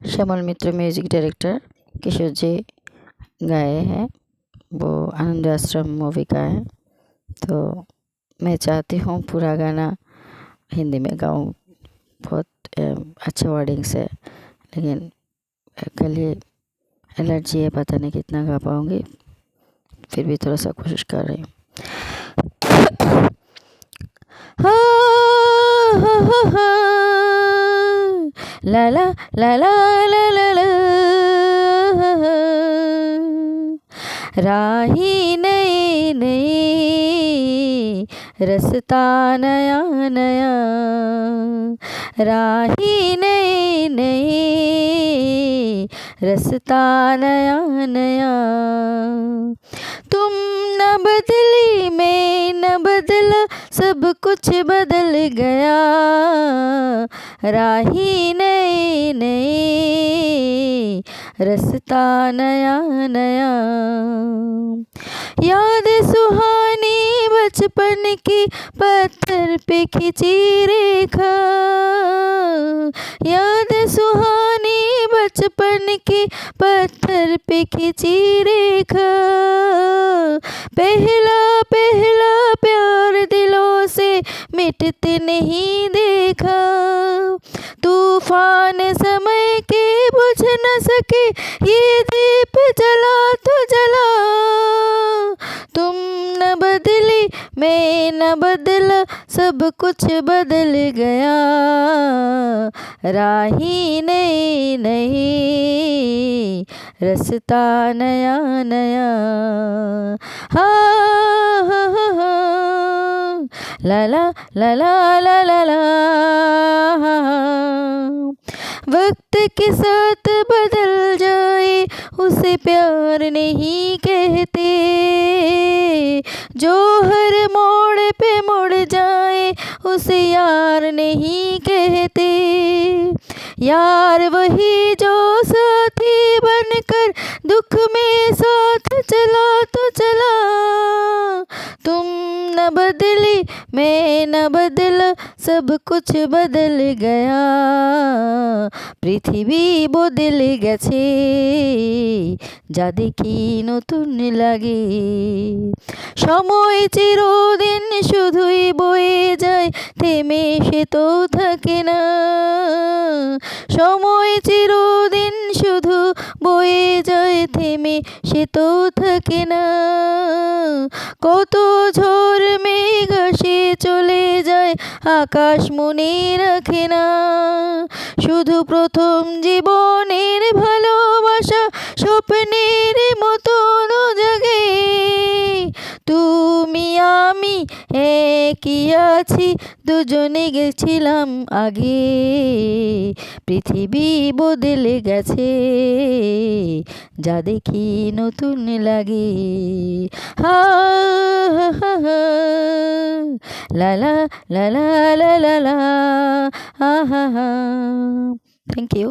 श्यामल मित्र music director, किशोर जी गाए हैं, वो आनंद आश्रम मूवी का है। तो मैं चाहती हूँ पूरा गाना हिंदी में गाऊँ, बहुत अच्छे वर्डिंग से, लेकिन कल ही एलर्जी है, पता नहीं कितना गा पाऊँगी, फिर भी थोड़ा सा कोशिश कर रही हूँ। ला ला ला ला ला ला ला, राही नई नई, रास्ता नया नया, राही नई नई, रास्ता नया नया। तुम न बदली, मैं न बदला, सब कुछ बदल गया, राही नई नई, रास्ता नया नया। याद सुहानी बचपन की, पत्थर पे खिंची रेखा, याद सुहानी बचपन की, पत्थर पे खिंची रेखा। पहला पहला प्यार दिलों से मिटते नहीं देखा, तूफान समय के बुझ न सके, ये दीप जला तो जला। तुम न बदली, मैं न बदला, सब कुछ बदल गया, राही नई नई, रास्ता नया नया। हाँ हाँ हाँ हाँ, ला ला ला ला ला ला ला। वक्त के साथ बदल जाए, उसे प्यार नहीं कहते, जो हर मोड़ पे मुड़ जाए, उसे यार नहीं कहते। यार वही जो साथी बनकर दुख में साथ चला तो चला। तुम न बदली, मैं न बदला, सब कुछ बदल गया, পৃথিবী বদলে গেছে, যা দেখি নতুন লাগে। সময় চিরদিন শুধুই বয়ে যায়, থেমে সে তো থাকে না। সময় চিরদিন শুধু বয়ে যায়, থেমে সে তো থাকে না। কত ঝড় মেঘ আসে চলে যায়, আকাশ মনে রাখে না। শুধু প্রথম জীবনের ভালোবাসা স্বপ্নের মতন জাগে। তুমি আমি একই আছি, দুজনে গেছিলাম আগে, পৃথিবী বদলে গেছে, যা দেখি নতুন লাগে। হা হা হা হা, লা লা লা লা লা লা লা, হা হা হা। Thank you.